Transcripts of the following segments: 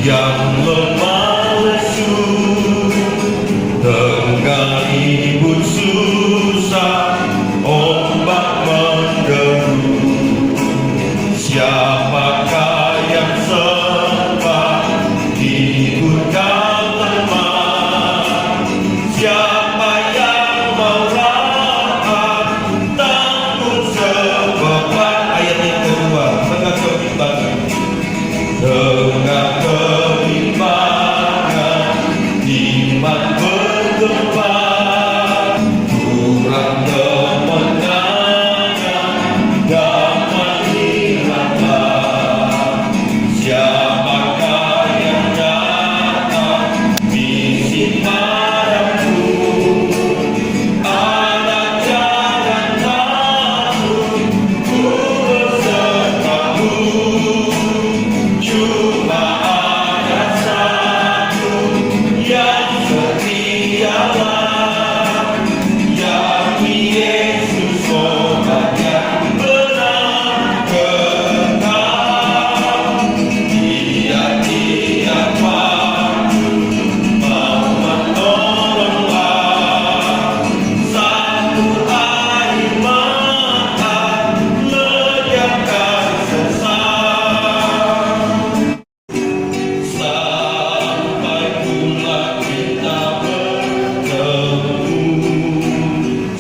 yang lemah lesu, tengah ribut susah, ombak menderu. Siapakah yang sempat hidupkan lemah? Siapa yang mau rapat tanggung sebeban? Ayat yang kedua, tengah kebimbangan, tengah kebimbangan, iman berkembang, kurang kemenangan, damai hilanglah. Siapakah yang datang misi padaku? Anak jangan takut, ku besertamu. Cuma ada satu yang setialah, yakni Yesus obat yang benar kekal. Dia padu mau menolonglah, satu air mata lenyapkan sesat. Sampai pula kita bertemu,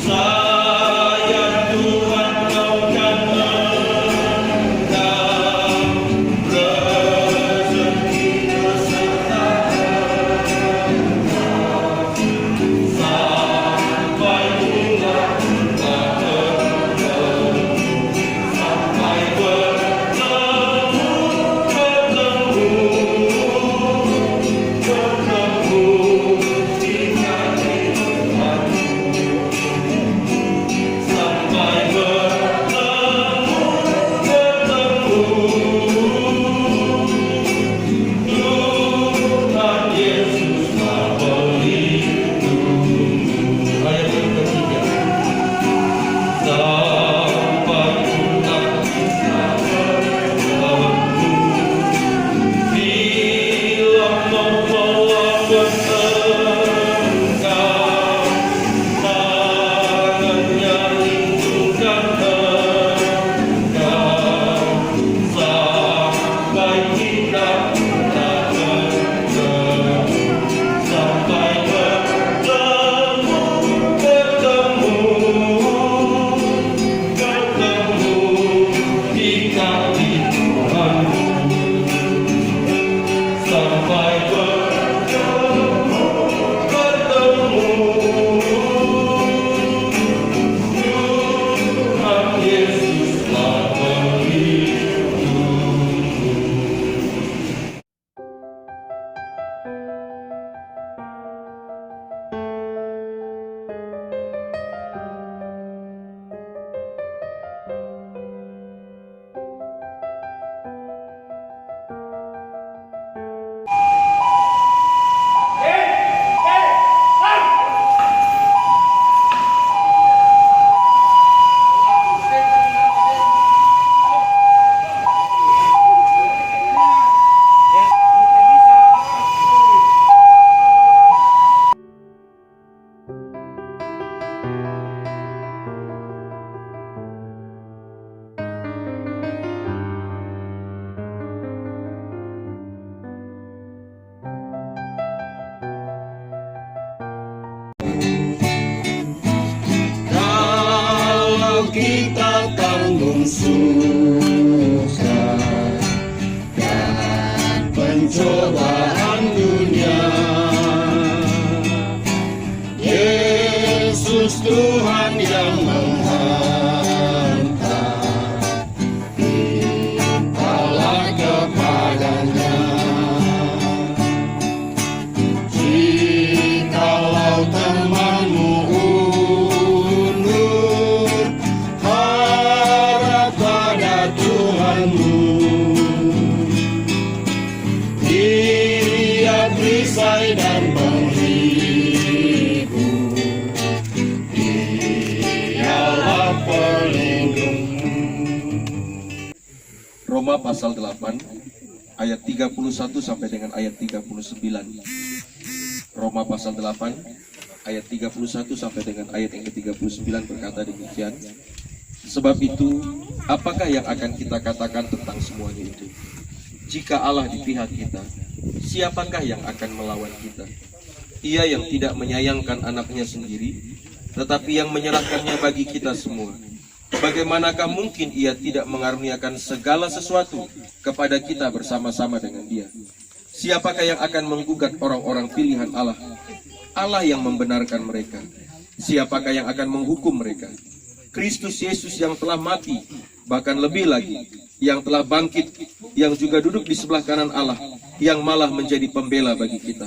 sayang Tuhan kau kan mengendam rezeki beserta sampai pula kita bertemu, sampai bertemu, di kaki Tuhanmu, sampai bertemu, Tuhan Yesuslah pelindungmu. Ayat yang ketiga, sampai pula kita bertemu, bila membawa bertengkar, tangannya lindungkan engkau, sampai kita bertemu, sampai bertemu, di kaki Tuhanmu, sampai bertemu, Tuhan Yesuslah pelindungmu. Kalau kita tanggung susah dan pencobaan dunia, Yesus Tuhan yang menghantar, mintalah kepadanya. Jikalau temanmu undur, harap pada Tuhanmu. Dia perisai dan menghibur, Dialah pelindungmu. Roma pasal 8 ayat 31 sampai dengan ayat 39. Roma pasal 8 ayat 31 sampai dengan ayat yang ke-39 berkata demikian. Sebab itu, apakah yang akan kita katakan tentang semuanya itu? Jika Allah di pihak kita, siapakah yang akan melawan kita? Ia yang tidak menyayangkan anaknya sendiri, tetapi yang menyerahkannya bagi kita semua. Bagaimanakah mungkin ia tidak mengaruniakan segala sesuatu kepada kita bersama-sama dengan dia? Siapakah yang akan menggugat orang-orang pilihan Allah? Allah yang membenarkan mereka. Siapakah yang akan menghukum mereka? Kristus Yesus yang telah mati, bahkan lebih lagi, yang telah bangkit, yang juga duduk di sebelah kanan Allah, yang malah menjadi pembela bagi kita.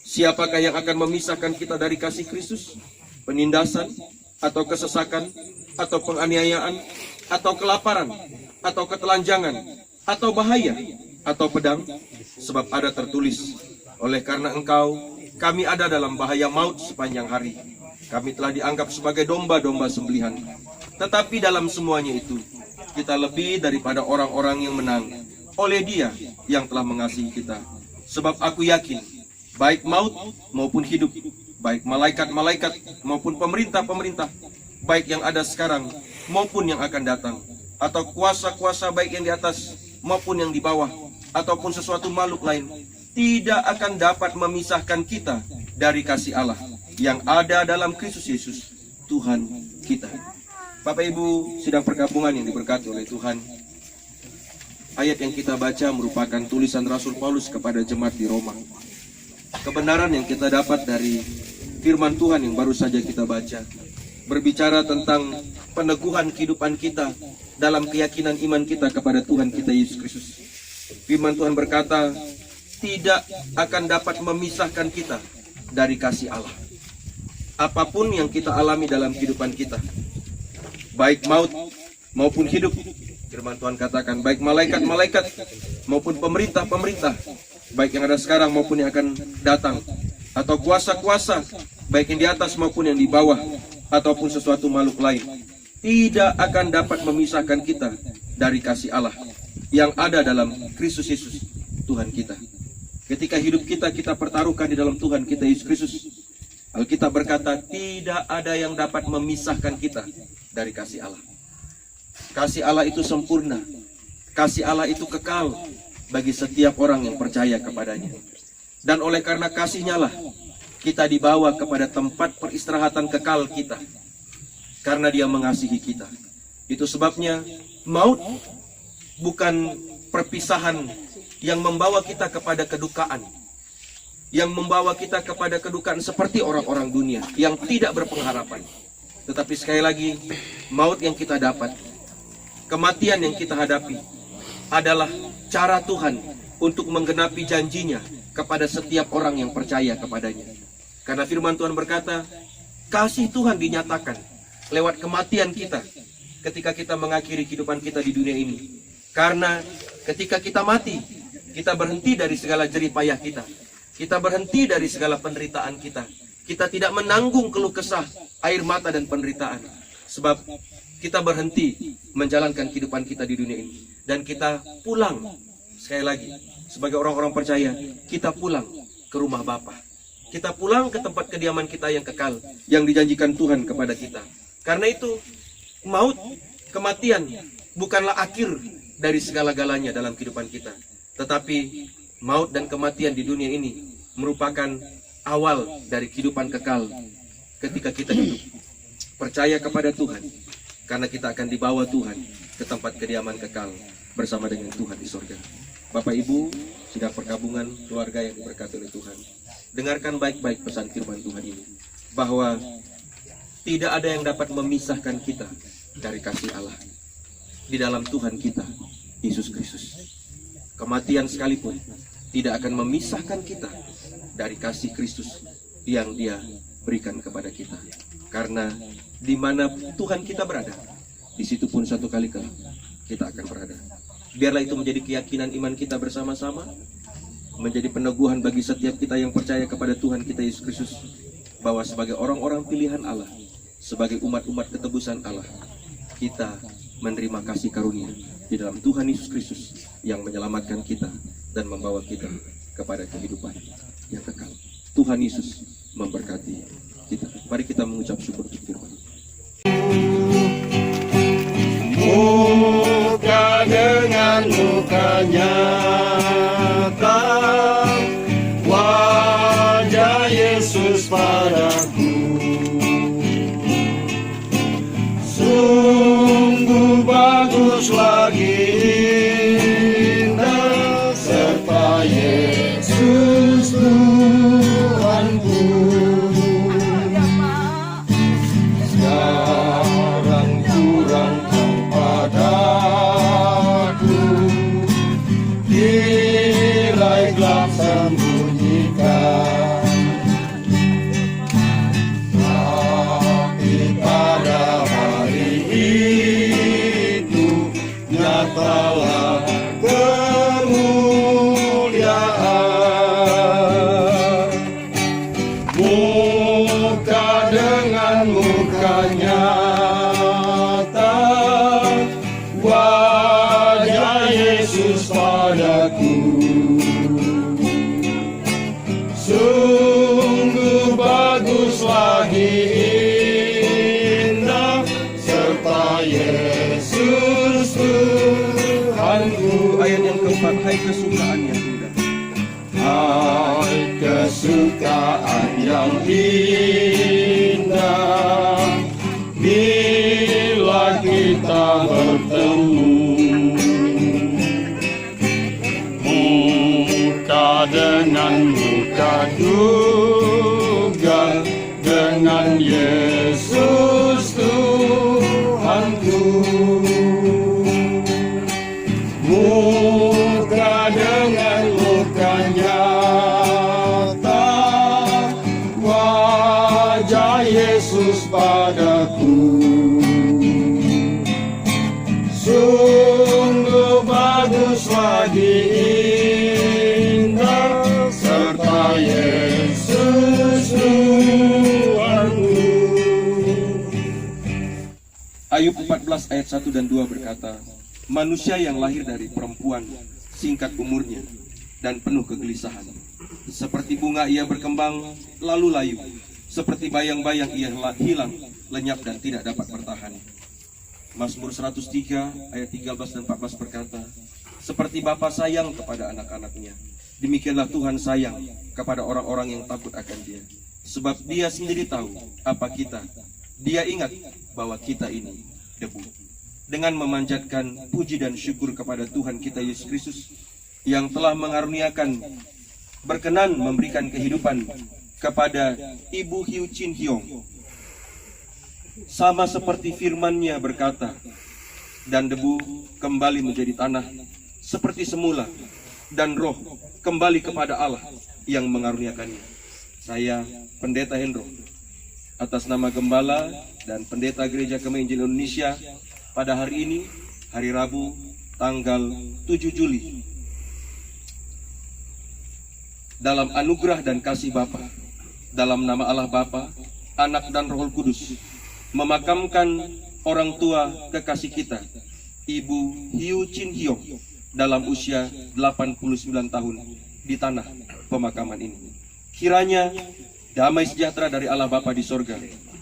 Siapakah yang akan memisahkan kita dari kasih Kristus? Penindasan, atau kesesakan, atau penganiayaan, atau kelaparan, atau ketelanjangan, atau bahaya, atau pedang? Sebab ada tertulis, oleh karena engkau, kami ada dalam bahaya maut sepanjang hari. Kami telah dianggap sebagai domba-domba sembelihan. Tetapi dalam semuanya itu, kita lebih daripada orang-orang yang menang oleh Dia yang telah mengasihi kita. Sebab aku yakin, baik maut maupun hidup, baik malaikat-malaikat maupun pemerintah-pemerintah, baik yang ada sekarang maupun yang akan datang, atau kuasa-kuasa baik yang di atas maupun yang di bawah, ataupun sesuatu makhluk lain, tidak akan dapat memisahkan kita dari kasih Allah yang ada dalam Kristus Yesus, Tuhan kita. Bapak Ibu sidang perkabungan yang diberkati oleh Tuhan, ayat yang kita baca merupakan tulisan Rasul Paulus kepada jemaat di Roma. Kebenaran yang kita dapat dari firman Tuhan yang baru saja kita baca berbicara tentang peneguhan kehidupan kita dalam keyakinan iman kita kepada Tuhan kita Yesus Kristus. Firman Tuhan berkata, tidak akan dapat memisahkan kita dari kasih Allah. Apapun yang kita alami dalam kehidupan kita, baik maut maupun hidup, firman Tuhan katakan, baik malaikat-malaikat maupun pemerintah-pemerintah, baik yang ada sekarang maupun yang akan datang, atau kuasa-kuasa, baik yang di atas maupun yang di bawah, ataupun sesuatu makhluk lain, tidak akan dapat memisahkan kita dari kasih Allah yang ada dalam Kristus Yesus, Tuhan kita. Ketika hidup kita pertaruhkan di dalam Tuhan kita Yesus Kristus, Alkitab berkata, tidak ada yang dapat memisahkan kita dari kasih Allah. Kasih Allah itu sempurna. Kasih Allah itu kekal bagi setiap orang yang percaya kepadanya. Dan oleh karena kasih-Nya lah, kita dibawa kepada tempat peristirahatan kekal kita. Karena Dia mengasihi kita. Itu sebabnya maut bukan perpisahan yang membawa kita kepada kedukaan, yang membawa kita kepada kedukaan seperti orang-orang dunia yang tidak berpengharapan. Tetapi sekali lagi, maut yang kita dapat, kematian yang kita hadapi adalah cara Tuhan untuk menggenapi janjinya kepada setiap orang yang percaya kepadanya. Karena firman Tuhan berkata, kasih Tuhan dinyatakan lewat kematian kita ketika kita mengakhiri kehidupan kita di dunia ini. Karena ketika kita mati, kita berhenti dari segala jerih payah kita. Kita berhenti dari segala penderitaan kita. Kita tidak menanggung keluh kesah, air mata dan penderitaan. Sebab kita berhenti menjalankan kehidupan kita di dunia ini. Dan kita pulang, sekali lagi, sebagai orang-orang percaya, kita pulang ke rumah Bapa. Kita pulang ke tempat kediaman kita yang kekal, yang dijanjikan Tuhan kepada kita. Karena itu, maut, kematian, bukanlah akhir dari segala-galanya dalam kehidupan kita. Tetapi maut dan kematian di dunia ini merupakan awal dari kehidupan kekal ketika kita hidup percaya kepada Tuhan, karena kita akan dibawa Tuhan ke tempat kediaman kekal bersama dengan Tuhan di surga. Bapak Ibu sidang perkabungan keluarga yang diberkati oleh Tuhan, dengarkan baik-baik pesan firman Tuhan ini, bahwa tidak ada yang dapat memisahkan kita dari kasih Allah di dalam Tuhan kita Yesus Kristus. Kematian sekalipun tidak akan memisahkan kita dari kasih Kristus yang Dia berikan kepada kita. Karena di mana Tuhan kita berada, di situ pun satu kali kelak kita akan berada. Biarlah itu menjadi keyakinan iman kita bersama-sama, menjadi peneguhan bagi setiap kita yang percaya kepada Tuhan kita Yesus Kristus, bahwa sebagai orang-orang pilihan Allah, sebagai umat-umat ketebusan Allah, kita menerima kasih karunia di dalam Tuhan Yesus Kristus yang menyelamatkan kita dan membawa kita kepada kehidupan yang kekal. Tuhan Yesus memberkati kita. Mari kita mengucap syukur untuk firman. Muka dengan muka nyata, wajah Yesus padaku. Sungguh bagus lagi indah, serta Yesus Tuhanku. Sekarang kurang padaku, tirai gelap sembunyikan. Tapi pada hari itu nyatalah kemuliaan. Muka dengan muka nyata, wajah Yesus padaku. Sungguh bagus lagi indah, serta Yesus Tuhanku. Ayat yang keempat, hai kesukaan yang indah. Hai kesukaan yang indah, bila kita bertemu. Muka dengan muka juga dengan Yesus Tuhanku. Muka dengan muka nyata, wajah Yesus padaku. Sungguh bagus lagi indah, serta Yesus Tuhanku. Ayub 14 ayat 1 dan 2 berkata, manusia yang lahir dari perempuan singkat umurnya dan penuh kegelisahan. Seperti bunga ia berkembang lalu layu, seperti bayang-bayang ia hilang, lenyap dan tidak dapat bertahan. Mazmur 103 ayat 13 dan 14 berkata, seperti bapa sayang kepada anak-anaknya, demikianlah Tuhan sayang kepada orang-orang yang takut akan Dia. Sebab Dia sendiri tahu apa kita. Dia ingat bahwa kita ini debu. Dengan memanjatkan puji dan syukur kepada Tuhan kita Yesus Kristus yang telah mengaruniakan, berkenan memberikan kehidupan kepada Ibu Hiu Chin Hiong, sama seperti firman-Nya berkata, dan debu kembali menjadi tanah seperti semula, dan roh kembali kepada Allah yang mengaruniakannya. Saya Pendeta Hendro, atas nama Gembala dan Pendeta Gereja Kemei Injil Indonesia, pada hari ini, hari Rabu, tanggal 7 Juli, dalam anugerah dan kasih Bapa, dalam nama Allah Bapa, Anak dan Roh Kudus, memakamkan orang tua kekasih kita, Ibu Hiu Chin Hiong, dalam usia 89 tahun di tanah pemakaman ini. Kiranya damai sejahtera dari Allah Bapa di sorga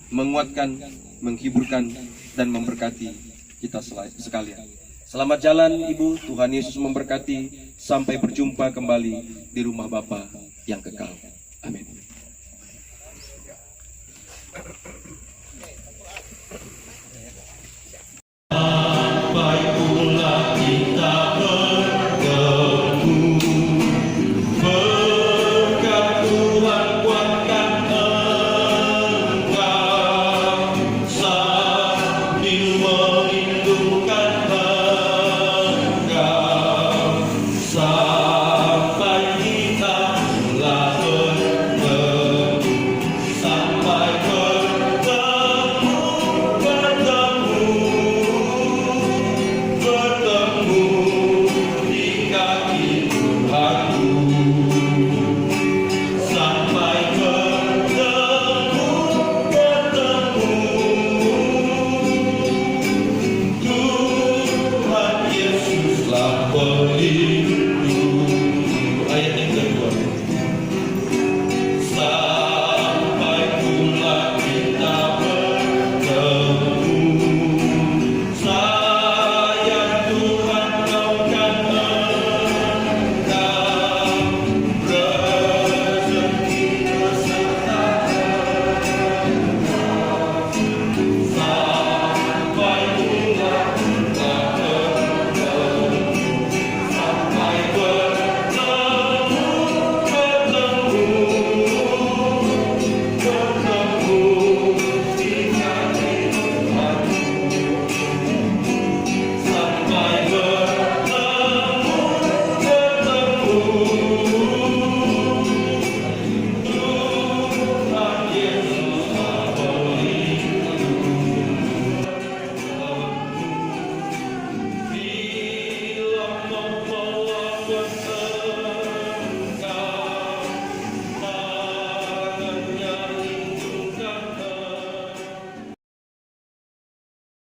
menguatkan, menghiburkan, dan memberkati kita sekalian. Selamat jalan Ibu, Tuhan Yesus memberkati. Sampai berjumpa kembali di rumah Bapa yang kekal.